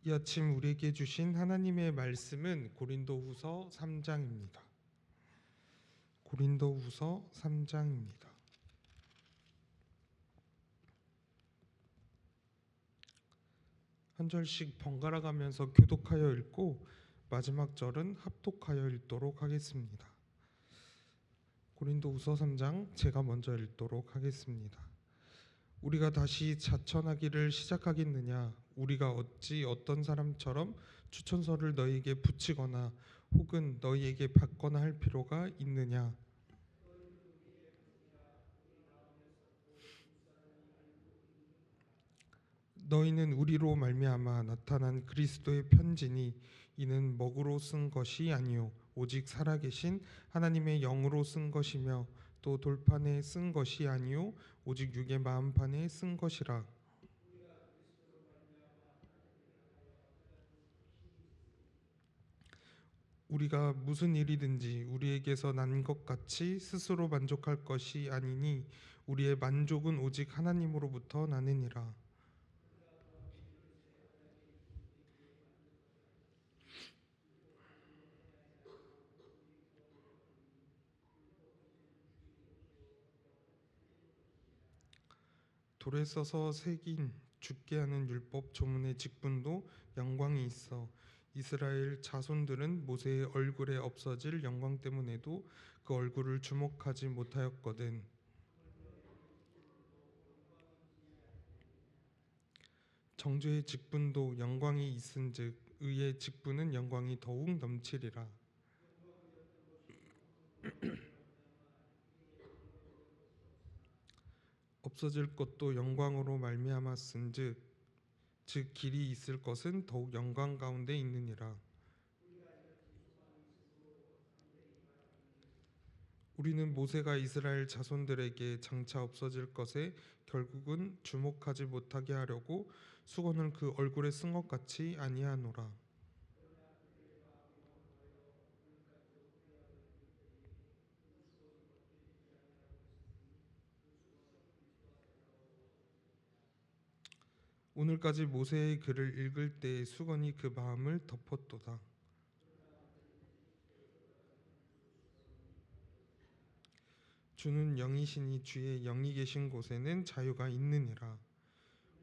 이 아침 우리에게 주신 하나님의 말씀은 고린도후서 3장입니다. 고린도후서 3장입니다. 한 절씩 번갈아 가면서 교독하여 읽고 마지막 절은 합독하여 읽도록 하겠습니다. 고린도후서 3장 제가 먼저 읽도록 하겠습니다. 우리가 다시 자천하기를 시작하겠느냐? 우리가 어찌 어떤 사람처럼 추천서를 너희에게 붙이거나 혹은 너희에게 받거나 할 필요가 있느냐? 너희는 우리로 말미암아 나타난 그리스도의 편지니 이는 먹으로 쓴 것이 아니요 오직 살아계신 하나님의 영으로 쓴 것이며 또 돌판에 쓴 것이 아니요 오직 육의 마음판에 쓴 것이라. 우리가 무슨 일이든지 우리에게서 난 것 같이 스스로 만족할 것이 아니니 우리의 만족은 오직 하나님으로부터 나느니라. 돌에 써서 새긴 죽게 하는 율법 조문의 직분도 영광이 있어 이스라엘 자손들은 모세의 얼굴에 없어질 영광 때문에도 그 얼굴을 주목하지 못하였거든. 정죄의 직분도 영광이 있은즉 의의 직분은 영광이 더욱 넘치리라. 없어질 것도 영광으로 말미암았은즉 즉 길이 있을 것은 더욱 영광 가운데 있느니라. 우리는 모세가 이스라엘 자손들에게 장차 없어질 것에 결국은 주목하지 못하게 하려고 수건을 그 얼굴에 쓴 것 같이 아니하노라. 오늘까지 모세의 글을 읽을 때에 수건이 그 마음을 덮었도다. 주는 영이시니 주의 영이 계신 곳에는 자유가 있느니라.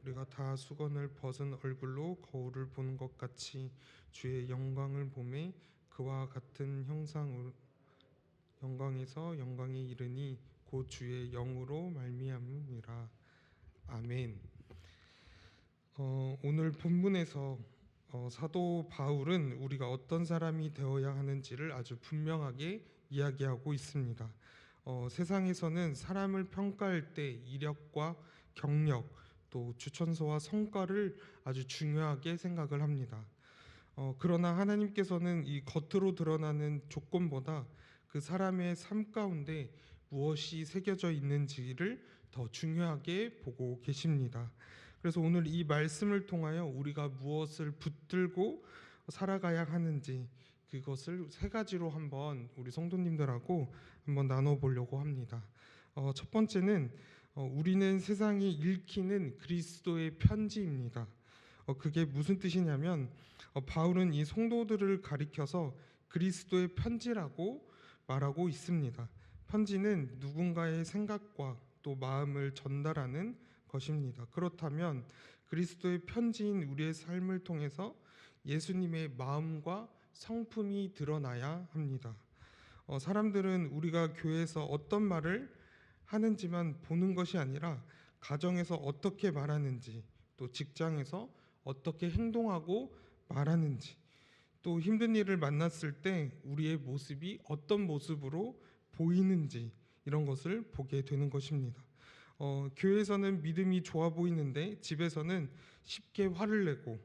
우리가 다 수건을 벗은 얼굴로 거울을 보는 것 같이 주의 영광을 보매 그와 같은 영광에서 영광에 이르니 곧 주의 영으로 말미암음이라. 아멘. 오늘 본문에서 사도 바울은 우리가 어떤 사람이 되어야 하는지를 아주 분명하게 이야기하고 있습니다. 세상에서는 사람을 평가할 때 이력과 경력 또 추천서와 성과를 아주 중요하게 생각을 합니다. 그러나 하나님께서는 이 겉으로 드러나는 조건보다 그 사람의 삶 가운데 무엇이 새겨져 있는지를 더 중요하게 보고 계십니다. 그래서 오늘 이 말씀을 통하여 우리가 무엇을 붙들고 살아가야 하는지 그것을 세 가지로 한번 우리 성도님들하고 한번 나눠보려고 합니다. 첫 번째는 우리는 세상이 읽히는 그리스도의 편지입니다. 그게 무슨 뜻이냐면 바울은 이 성도들을 가리켜서 그리스도의 편지라고 말하고 있습니다. 편지는 누군가의 생각과 또 마음을 전달하는 것입니다. 그렇다면 그리스도의 편지인 우리의 삶을 통해서 예수님의 마음과 성품이 드러나야 합니다. 사람들은 우리가 교회에서 어떤 말을 하는지만 보는 것이 아니라 가정에서 어떻게 말하는지 또 직장에서 어떻게 행동하고 말하는지 또 힘든 일을 만났을 때 우리의 모습이 어떤 모습으로 보이는지 이런 것을 보게 되는 것입니다. 교회에서는 믿음이 좋아 보이는데 집에서는 쉽게 화를 내고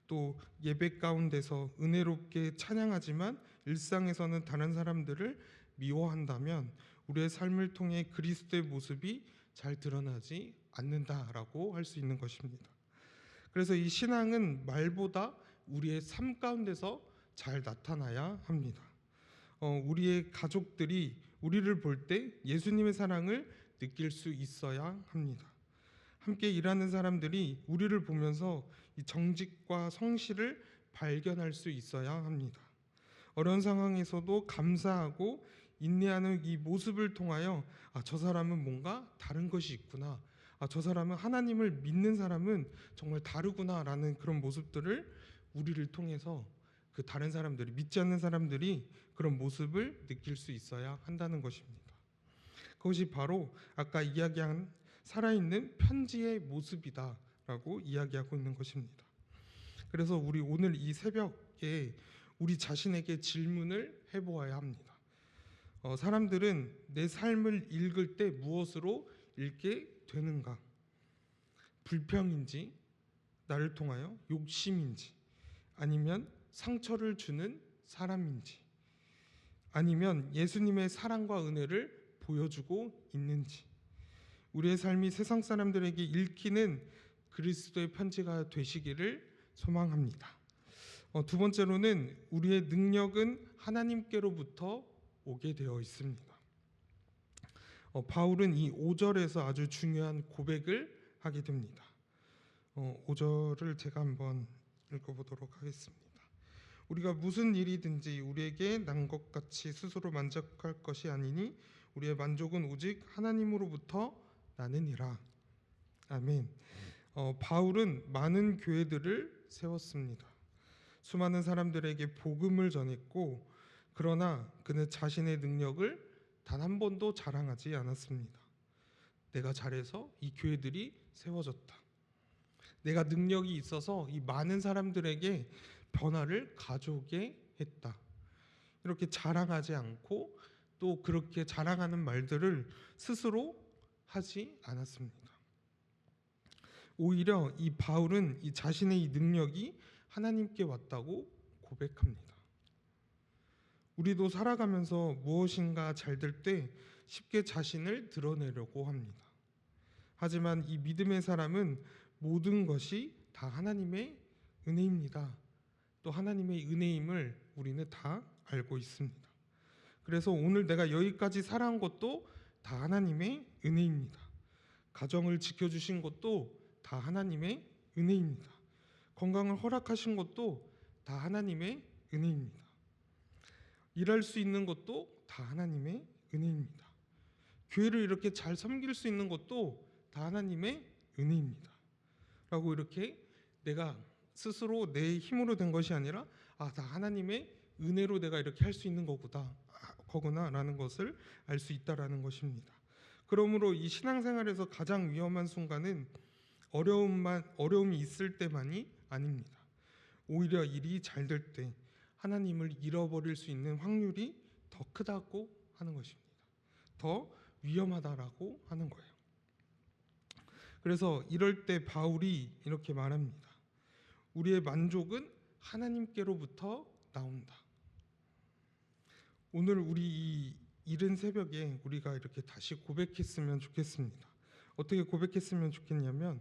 또 예배 가운데서 은혜롭게 찬양하지만 일상에서는 다른 사람들을 미워한다면 우리의 삶을 통해 그리스도의 모습이 잘 드러나지 않는다라고 할 수 있는 것입니다. 그래서 이 신앙은 말보다 우리의 삶 가운데서 잘 나타나야 합니다. 우리의 가족들이 우리를 볼 때 예수님의 사랑을 느낄 수 있어야 합니다. 함께 일하는 사람들이 우리를 보면서 이 정직과 성실을 발견할 수 있어야 합니다. 어려운 상황에서도 감사하고 인내하는 이 모습을 통하여 저 사람은 뭔가 다른 것이 있구나. 저 사람은 하나님을 믿는 사람은 정말 다르구나라는 그런 모습들을 우리를 통해서 그 다른 사람들이 믿지 않는 사람들이 그런 모습을 느낄 수 있어야 한다는 것입니다. 그것이 바로 아까 이야기한 살아있는 편지의 모습이다라고 이야기하고 있는 것입니다. 그래서 우리 오늘 이 새벽에 우리 자신에게 질문을 해보아야 합니다. 사람들은 내 삶을 읽을 때 무엇으로 읽게 되는가? 불평인지, 나를 통하여 욕심인지, 아니면 상처를 주는 사람인지, 아니면 예수님의 사랑과 은혜를 보여주고 있는지, 우리의 삶이 세상 사람들에게 읽히는 그리스도의 편지가 되시기를 소망합니다. 두 번째로는 우리의 능력은 하나님께로부터 오게 되어 있습니다. 바울은 이 5절에서 아주 중요한 고백을 하게 됩니다. 5절을 제가 한번 읽어보도록 하겠습니다. 우리가 무슨 일이든지 우리에게 난 것 같이 스스로 만족할 것이 아니니 우리의 만족은 오직 하나님으로부터 나느니라. 아멘. 바울은 많은 교회들을 세웠습니다. 수많은 사람들에게 복음을 전했고, 그러나 그는 자신의 능력을 단 한 번도 자랑하지 않았습니다. 내가 잘해서 이 교회들이 세워졌다. 내가 능력이 있어서 이 많은 사람들에게 변화를 가져오게 했다. 이렇게 자랑하지 않고 또 그렇게 자랑하는 말들을 스스로 하지 않았습니다. 오히려 이 바울은 이 자신의 이 능력이 하나님께 왔다고 고백합니다. 우리도 살아가면서 무엇인가 잘 될 때 쉽게 자신을 드러내려고 합니다. 하지만 이 믿음의 사람은 모든 것이 다 하나님의 은혜입니다. 또 하나님의 은혜임을 우리는 다 알고 있습니다. 그래서 오늘 내가 여기까지 살아온 것도 다 하나님의 은혜입니다. 가정을 지켜주신 것도 다 하나님의 은혜입니다. 건강을 허락하신 것도 다 하나님의 은혜입니다. 일할 수 있는 것도 다 하나님의 은혜입니다. 교회를 이렇게 잘 섬길 수 있는 것도 다 하나님의 은혜입니다. 라고 이렇게 내가 스스로 내 힘으로 된 것이 아니라 다 하나님의 은혜로 내가 이렇게 할 수 있는 거구나라는 것을 알 수 있다라는 것입니다. 그러므로 이 신앙생활에서 가장 위험한 순간은 어려움이 있을 때만이 아닙니다. 오히려 일이 잘 될 때 하나님을 잃어버릴 수 있는 확률이 더 크다고 하는 것입니다. 더 위험하다라고 하는 거예요. 그래서 이럴 때 바울이 이렇게 말합니다. 우리의 만족은 하나님께로부터 나온다. 오늘 우리 이 이른 새벽에 우리가 이렇게 다시 고백했으면 좋겠습니다. 어떻게 고백했으면 좋겠냐면,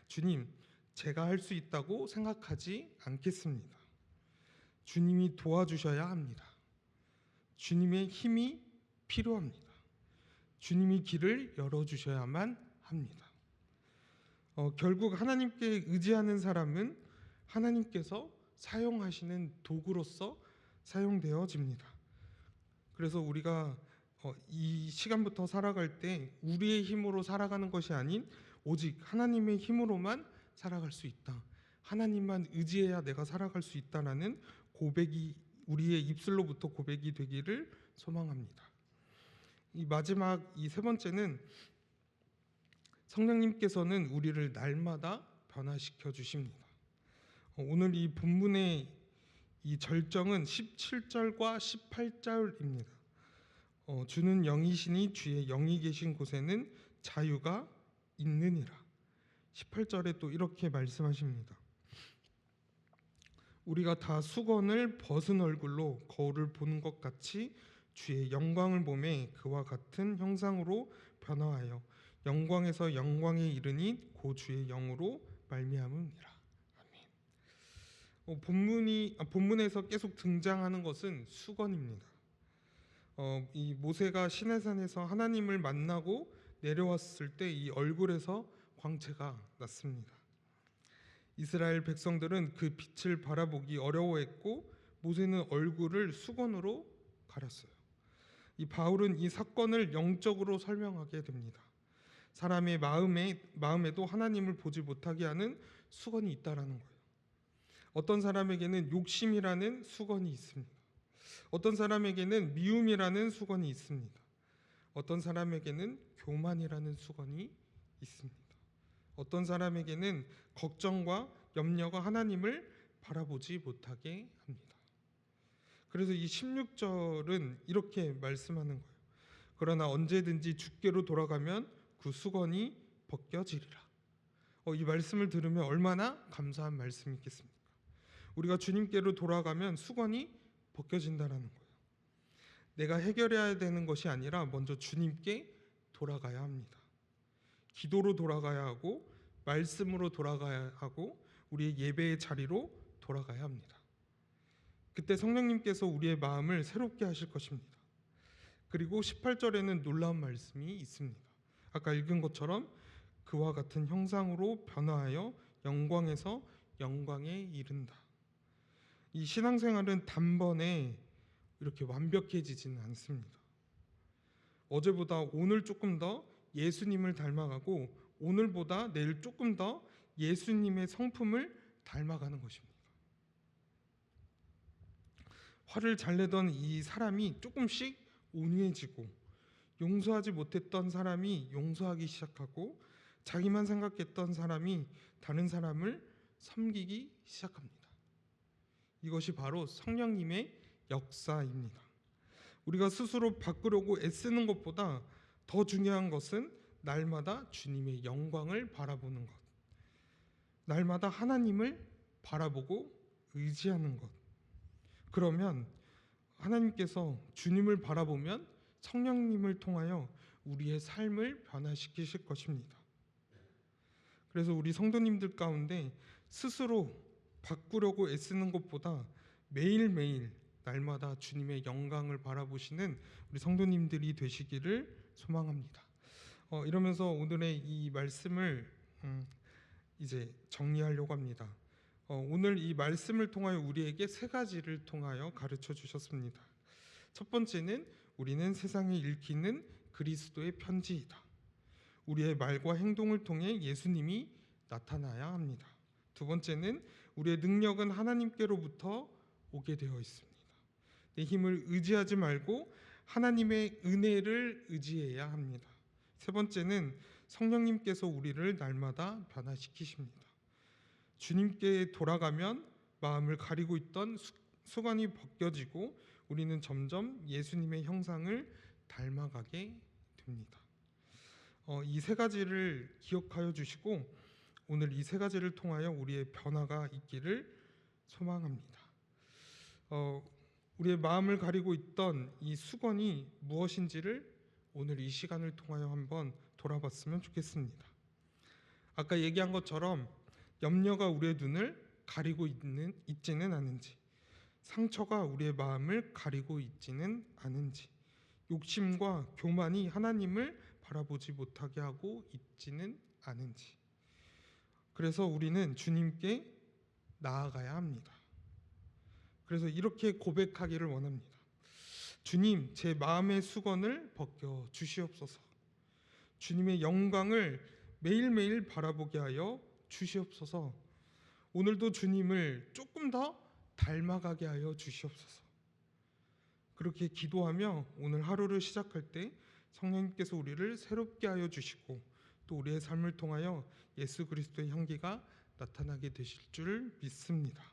주님, 제가 할 수 있다고 생각하지 않겠습니다. 주님이 도와주셔야 합니다. 주님의 힘이 필요합니다. 주님이 길을 열어주셔야만 합니다. 결국 하나님께 의지하는 사람은 하나님께서 사용하시는 도구로서 사용되어집니다. 그래서 우리가 이 시간부터 살아갈 때 우리의 힘으로 살아가는 것이 아닌 오직 하나님의 힘으로만 살아갈 수 있다. 하나님만 의지해야 내가 살아갈 수 있다라는 고백이 우리의 입술로부터 고백이 되기를 소망합니다. 이 마지막 이 세 번째는 성령님께서는 우리를 날마다 변화시켜 주십니다. 오늘 이 본문의 이 절정은 17절과 18절입니다. 주는 영이시니 주의 영이 계신 곳에는 자유가 있느니라. 18절에 또 이렇게 말씀하십니다. 우리가 다 수건을 벗은 얼굴로 거울을 보는 것 같이 주의 영광을 보매 그와 같은 형상으로 변화하여 영광에서 영광에 이르니 고 주의 영으로 말미암음이라. 아멘. 본문에서 계속 등장하는 것은 수건입니다. 이 모세가 시내산에서 하나님을 만나고 내려왔을 때 이 얼굴에서 광채가 났습니다. 이스라엘 백성들은 그 빛을 바라보기 어려워했고 모세는 얼굴을 수건으로 가렸어요. 이 바울은 이 사건을 영적으로 설명하게 됩니다. 사람의 마음에도 하나님을 보지 못하게 하는 수건이 있다라는 거예요. 어떤 사람에게는 욕심이라는 수건이 있습니다. 어떤 사람에게는 미움이라는 수건이 있습니다. 어떤 사람에게는 교만이라는 수건이 있습니다. 어떤 사람에게는 걱정과 염려가 하나님을 바라보지 못하게 합니다. 그래서 이 16절은 이렇게 말씀하는 거예요. 그러나 언제든지 주께로 돌아가면 그 수건이 벗겨지리라. 이 말씀을 들으면 얼마나 감사한 말씀이 있겠습니까? 우리가 주님께로 돌아가면 수건이 벗겨진다라는 거예요. 내가 해결해야 되는 것이 아니라 먼저 주님께 돌아가야 합니다. 기도로 돌아가야 하고 말씀으로 돌아가야 하고 우리의 예배의 자리로 돌아가야 합니다. 그때 성령님께서 우리의 마음을 새롭게 하실 것입니다. 그리고 18절에는 놀라운 말씀이 있습니다. 아까 읽은 것처럼 그와 같은 형상으로 변화하여 영광에서 영광에 이른다. 이 신앙생활은 단번에 이렇게 완벽해지지는 않습니다. 어제보다 오늘 조금 더 예수님을 닮아가고 오늘보다 내일 조금 더 예수님의 성품을 닮아가는 것입니다. 화를 잘 내던 이 사람이 조금씩 온유해지고 용서하지 못했던 사람이 용서하기 시작하고 자기만 생각했던 사람이 다른 사람을 섬기기 시작합니다. 이것이 바로 성령님의 역사입니다. 우리가 스스로 바꾸려고 애쓰는 것보다 더 중요한 것은 날마다 주님의 영광을 바라보는 것, 날마다 하나님을 바라보고 의지하는 것. 그러면 하나님께서 주님을 바라보면 성령님을 통하여 우리의 삶을 변화시키실 것입니다. 그래서 우리 성도님들 가운데 스스로 바꾸려고 애쓰는 것보다 매일매일 날마다 주님의 영광을 바라보시는 우리 성도님들이 되시기를 소망합니다. 이러면서 오늘의 이 말씀을 이제 정리하려고 합니다. 오늘 이 말씀을 통하여 우리에게 세 가지를 통하여 가르쳐 주셨습니다. 첫 번째는 우리는 세상에 읽히는 그리스도의 편지이다. 우리의 말과 행동을 통해 예수님이 나타나야 합니다. 두 번째는 우리의 능력은 하나님께로부터 오게 되어 있습니다. 내 힘을 의지하지 말고 하나님의 은혜를 의지해야 합니다. 세 번째는 성령님께서 우리를 날마다 변화시키십니다. 주님께 돌아가면 마음을 가리고 있던 수건이 벗겨지고 우리는 점점 예수님의 형상을 닮아가게 됩니다. 이 세 가지를 기억하여 주시고 오늘 이 세 가지를 통하여 우리의 변화가 있기를 소망합니다. 우리의 마음을 가리고 있던 이 수건이 무엇인지를 오늘 이 시간을 통하여 한번 돌아봤으면 좋겠습니다. 아까 얘기한 것처럼 염려가 우리의 눈을 가리고 있지는 않은지, 상처가 우리의 마음을 가리고 있지는 않은지, 욕심과 교만이 하나님을 바라보지 못하게 하고 있지는 않은지. 그래서 우리는 주님께 나아가야 합니다. 그래서 이렇게 고백하기를 원합니다. 주님, 제 마음의 수건을 벗겨 주시옵소서. 주님의 영광을 매일매일 바라보게 하여 주시옵소서. 오늘도 주님을 조금 더 닮아가게 하여 주시옵소서. 그렇게 기도하며 오늘 하루를 시작할 때 성령님께서 우리를 새롭게 하여 주시고 또 우리의 삶을 통하여 예수 그리스도의 향기가 나타나게 되실 줄 믿습니다.